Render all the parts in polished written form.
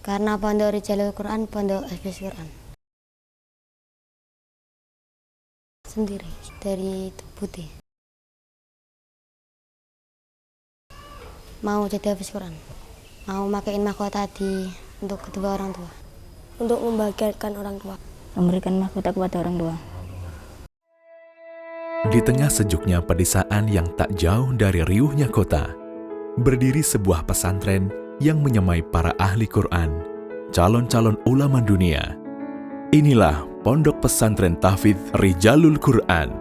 Karena Pondok Rijalul Quran, Pondok Hafiz Quran. Sendiri, dari Putih. Mau jadi Hafiz Quran. Mau makein mahkota untuk kedua orang tua. Untuk membahagiakan orang tua. Memberikan mahkota kepada orang tua. Di tengah sejuknya pedesaan yang tak jauh dari riuhnya kota, berdiri sebuah pesantren yang menyamai para ahli Quran, calon-calon ulama dunia. Inilah Pondok Pesantren Tahfidz Rijalul Quran.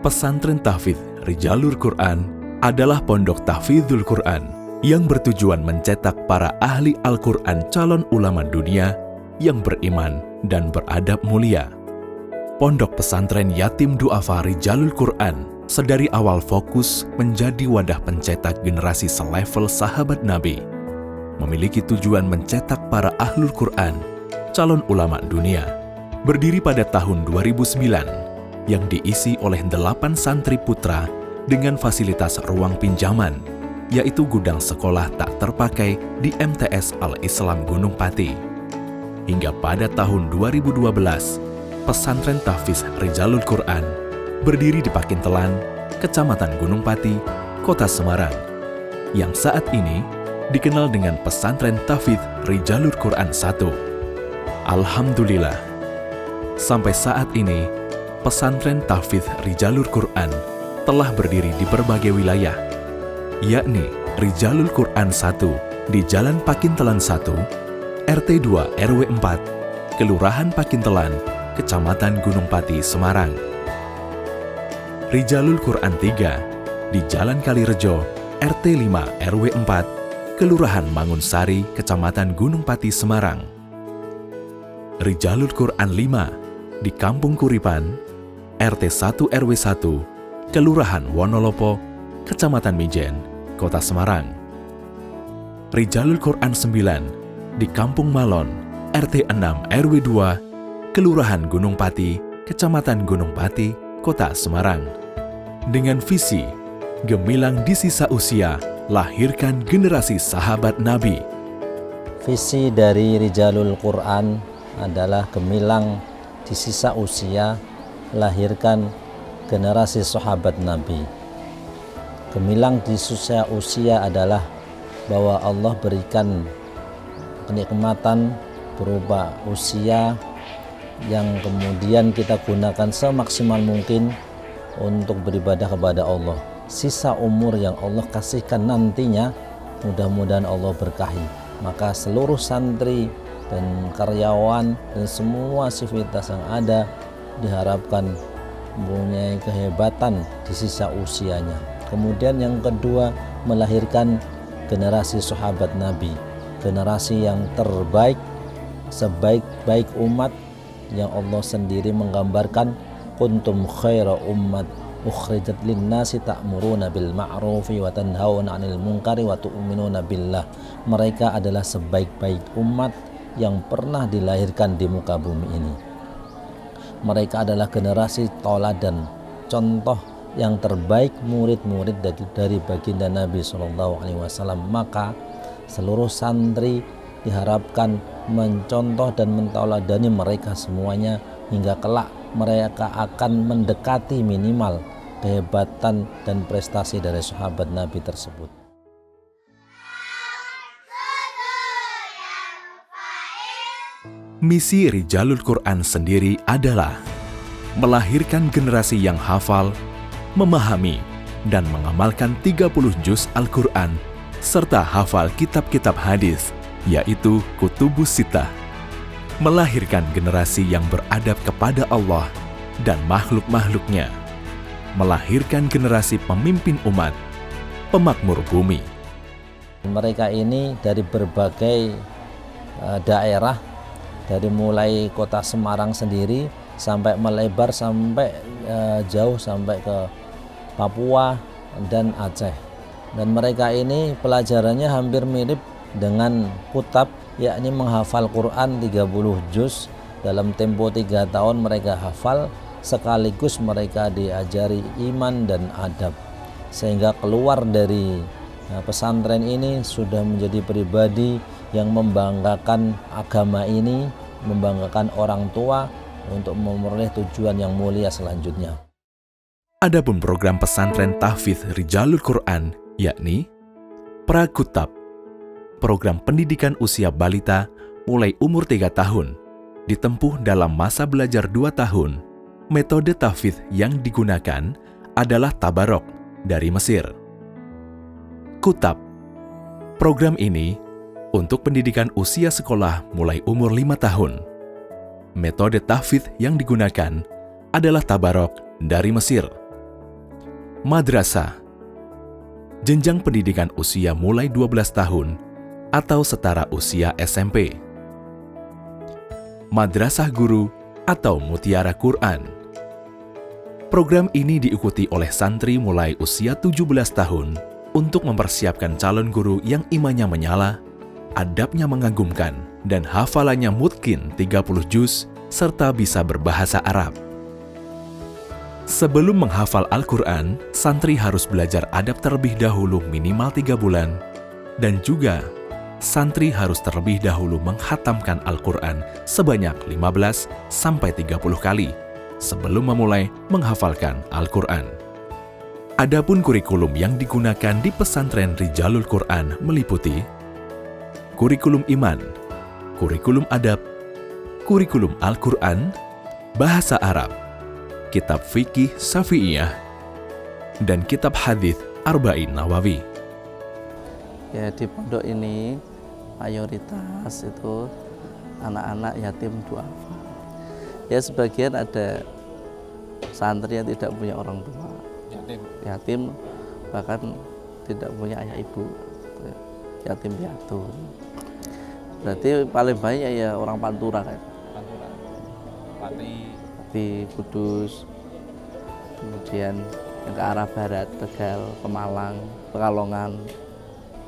Pesantren Tahfidz Rijalul Quran adalah pondok tahfidzul Quran yang bertujuan mencetak para ahli Al-Quran calon ulama dunia yang beriman dan beradab mulia. Pondok Pesantren Yatim Du'afa Rijalul Quran sedari awal fokus menjadi wadah pencetak generasi selevel sahabat Nabi. Memiliki tujuan mencetak para ahlul Quran, calon ulama dunia. Berdiri pada tahun 2009, yang diisi oleh 8 santri putra dengan fasilitas ruang pinjaman, yaitu gudang sekolah tak terpakai di MTS Al-Islam Gunung Pati. Hingga pada tahun 2012, Pesantren Tahfidz Rijalul Quran berdiri di Pakintelan, Kecamatan Gunung Pati, Kota Semarang, yang saat ini dikenal dengan Pesantren Tahfidz Rijalul Quran 1. Alhamdulillah, sampai saat ini Pesantren Tahfidz Rijalul Quran telah berdiri di berbagai wilayah, yakni Rijalul Quran 1 di Jalan Pakintelan 1, RT 2 RW 4, Kelurahan Pakintelan, Kecamatan Gunung Pati, Semarang. Rijalul Quran 3 di Jalan Kalirejo, RT 5 RW 4, Kelurahan Mangunsari, Kecamatan Gunung Pati, Semarang. Rijalul Quran 5 di Kampung Kuripan, RT 1 RW 1, Kelurahan Wonolopo, Kecamatan Mijen, Kota Semarang. Rijalul Quran 9 di Kampung Malon, RT 6 RW 2, Kelurahan Gunung Pati, Kecamatan Gunung Pati, Kota Semarang. Dengan visi, gemilang di sisa usia, lahirkan generasi sahabat Nabi. Visi dari Rijalul Quran adalah gemilang di sisa usia, lahirkan generasi sahabat Nabi. Gemilang di sisa usia adalah bahwa Allah berikan kenikmatan berupa usia yang kemudian kita gunakan semaksimal mungkin untuk beribadah kepada Allah. Sisa umur yang Allah kasihkan nantinya mudah-mudahan Allah berkahi. Maka seluruh santri dan karyawan dan semua sivitas yang ada diharapkan mempunyai kehebatan di sisa usianya. Kemudian yang kedua, melahirkan generasi sahabat Nabi, generasi yang terbaik, sebaik-baik umat yang Allah sendiri menggambarkan, kuntum khaira ummat ukhrijat linnasi ta'muruna bil ma'rufi wa tanhauna 'anil munkari wa tu'minuna billah. Mereka adalah sebaik-baik umat yang pernah dilahirkan di muka bumi ini. Mereka adalah generasi tauladan, contoh yang terbaik murid-murid dari baginda Nabi SAW. Maka seluruh santri diharapkan mencontoh dan mentauladani mereka semuanya hingga kelak mereka akan mendekati minimal kehebatan dan prestasi dari sahabat Nabi tersebut. Misi Rijalul Quran sendiri adalah melahirkan generasi yang hafal, memahami, dan mengamalkan 30 juz Al-Quran serta hafal kitab-kitab hadis, yaitu Kutubus Sittah. Melahirkan generasi yang beradab kepada Allah dan makhluk-makhluknya. Melahirkan generasi pemimpin umat, pemakmur bumi. Mereka ini dari berbagai daerah, dari mulai kota Semarang sendiri sampai melebar sampai jauh sampai ke Papua dan Aceh. Dan mereka ini pelajarannya hampir mirip dengan kutab, yakni menghafal Quran 30 juz dalam tempo 3 tahun mereka hafal, sekaligus mereka diajari iman dan adab, sehingga keluar dari Nah, pesantren ini sudah menjadi pribadi yang membanggakan agama ini, membanggakan orang tua untuk memperoleh tujuan yang mulia selanjutnya. Adapun program pesantren tahfidz Rijalul Quran, yakni Prakutab, program pendidikan usia balita mulai umur 3 tahun, ditempuh dalam masa belajar 2 tahun. Metode tahfidz yang digunakan adalah tabarok dari Mesir. Kutab, program ini untuk pendidikan usia sekolah mulai umur 5 tahun. Metode tahfidz yang digunakan adalah tabarok dari Mesir. Madrasah, jenjang pendidikan usia mulai 12 tahun atau setara usia SMP. Madrasah Guru atau Mutiara Quran. Program ini diikuti oleh santri mulai usia 17 tahun untuk mempersiapkan calon guru yang imannya menyala, adabnya mengagumkan, dan hafalannya mungkin 30 juz serta bisa berbahasa Arab. Sebelum menghafal Al-Quran, santri harus belajar adab terlebih dahulu minimal 3 bulan, dan juga santri harus terlebih dahulu menghatamkan Al-Quran sebanyak 15-30 kali sebelum memulai menghafalkan Al-Quran. Adapun kurikulum yang digunakan di pesantren Rijalul Quran meliputi kurikulum iman, kurikulum adab, kurikulum Al-Quran, bahasa Arab, kitab fikih Syafi'iyah, dan kitab hadits Arba'in Nawawi. Ya, di pondok ini mayoritas itu anak-anak yatim duafa. Ya, sebagian ada santri yang tidak punya orang tua, yatim bahkan tidak punya ayah ibu, yatim piatu. Berarti paling banyak ya orang Pantura kan. Di Kudus, kemudian yang ke arah barat, Tegal, Pemalang, Pekalongan.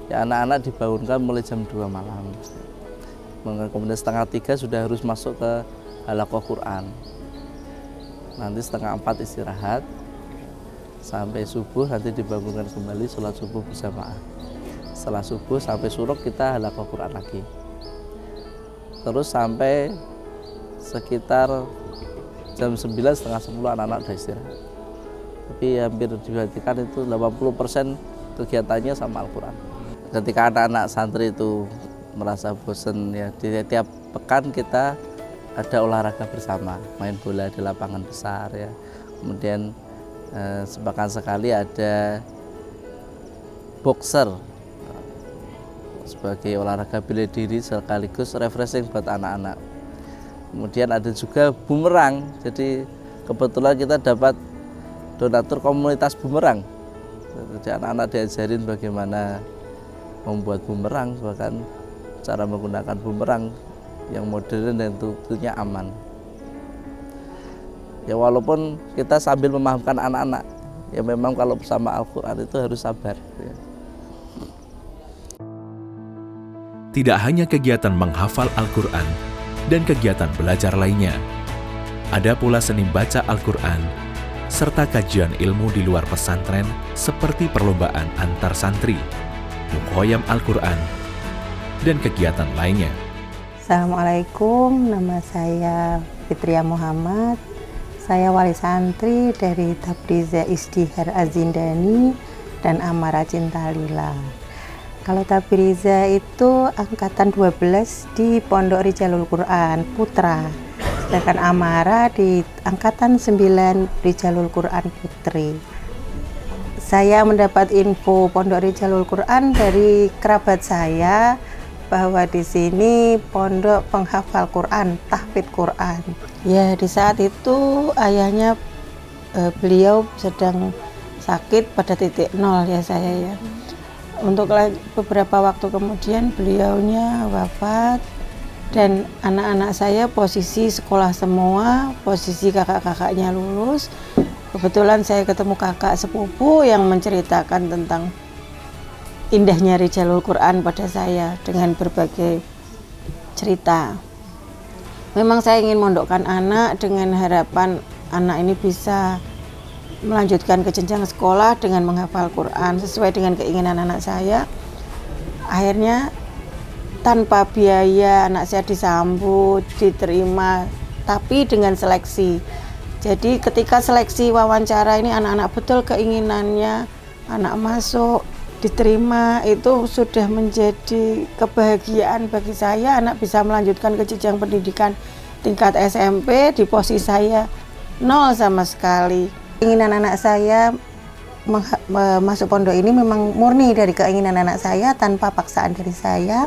Ya, anak-anak dibangunkan mulai jam 2 malam. Kemudian setengah 3 sudah harus masuk ke halaqah Quran. Nanti setengah 4 istirahat, sampai subuh nanti dibangunkan kembali sholat subuh berjamaah. Setelah subuh sampai suruk kita halaqah Quran lagi. Terus sampai sekitar jam 9, setengah 10 anak-anak sudah istirahat. Tapi hampir diperhatikan itu 80% kegiatannya sama Al-Quran. Ketika anak-anak santri itu merasa bosan, ya di tiap pekan kita ada olahraga bersama, main bola di lapangan besar ya. Kemudian sepekan sekali ada boxer sebagai olahraga bela diri sekaligus refreshing buat anak-anak. Kemudian ada juga bumerang, jadi kebetulan kita dapat donatur komunitas bumerang. Jadi anak-anak diajarin bagaimana membuat bumerang, bahkan cara menggunakan bumerang yang modern dan tentunya aman. Ya, walaupun kita sambil memahamkan anak-anak, ya memang kalau bersama Al-Quran itu harus sabar. Ya. Tidak hanya kegiatan menghafal Al-Quran dan kegiatan belajar lainnya, ada pula seni baca Al-Quran, serta kajian ilmu di luar pesantren seperti perlombaan antar santri, mukhoyam Al-Quran, dan kegiatan lainnya. Assalamualaikum, nama saya Fitria Muhammad. Saya wali santri dari Tabriza Isdihar Azindani dan Amara Cinta Lila. Kalau Tabriza itu angkatan 12 di Pondok Rijalul Quran Putra. Sedangkan Amara di angkatan 9 Rijalul Quran Putri. Saya mendapat info Pondok Rijalul Quran dari kerabat saya bahwa di sini pondok penghafal Quran, tahfidz Quran. Ya, di saat itu ayahnya beliau sedang sakit pada titik nol ya saya ya. Untuk beberapa waktu kemudian beliaunya wafat dan anak-anak saya posisi sekolah semua, posisi kakak-kakaknya lulus. Kebetulan saya ketemu kakak sepupu yang menceritakan tentang indahnya Rijalul Quran pada saya dengan berbagai cerita. Memang saya ingin mondokkan anak dengan harapan anak ini bisa melanjutkan ke jenjang sekolah dengan menghafal Quran sesuai dengan keinginan anak saya. Akhirnya tanpa biaya anak saya disambut, diterima, tapi dengan seleksi. Jadi ketika seleksi wawancara ini anak-anak betul keinginannya, anak masuk, diterima, itu sudah menjadi kebahagiaan bagi saya. Anak bisa melanjutkan ke jenjang pendidikan tingkat SMP di posisi saya 0 sama sekali. Keinginan anak saya masuk pondok ini memang murni dari keinginan anak saya tanpa paksaan dari saya.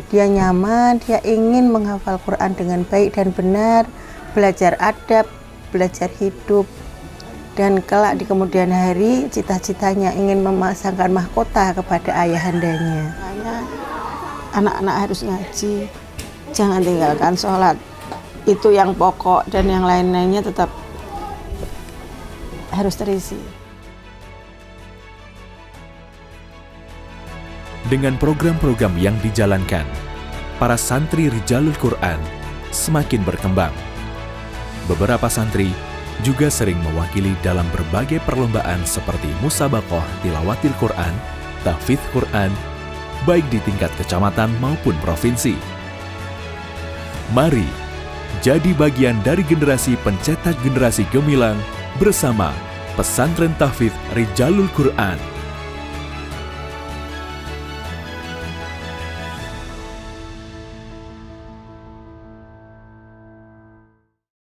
Dia nyaman, dia ingin menghafal Quran dengan baik dan benar, belajar adab, belajar hidup. Dan kelak di kemudian hari cita-citanya ingin memasangkan mahkota kepada ayahandanya. Anak-anak harus ngaji, jangan tinggalkan sholat. Itu yang pokok dan yang lain-lainnya tetap harus terisi. Dengan program-program yang dijalankan, para santri Rijalul Quran semakin berkembang. Beberapa santri juga sering mewakili dalam berbagai perlombaan seperti musabaqah tilawatil Quran, tahfidz Quran, baik di tingkat kecamatan maupun provinsi. Mari jadi bagian dari generasi pencetak generasi gemilang bersama Pesantren Tahfidz Rijalul Quran.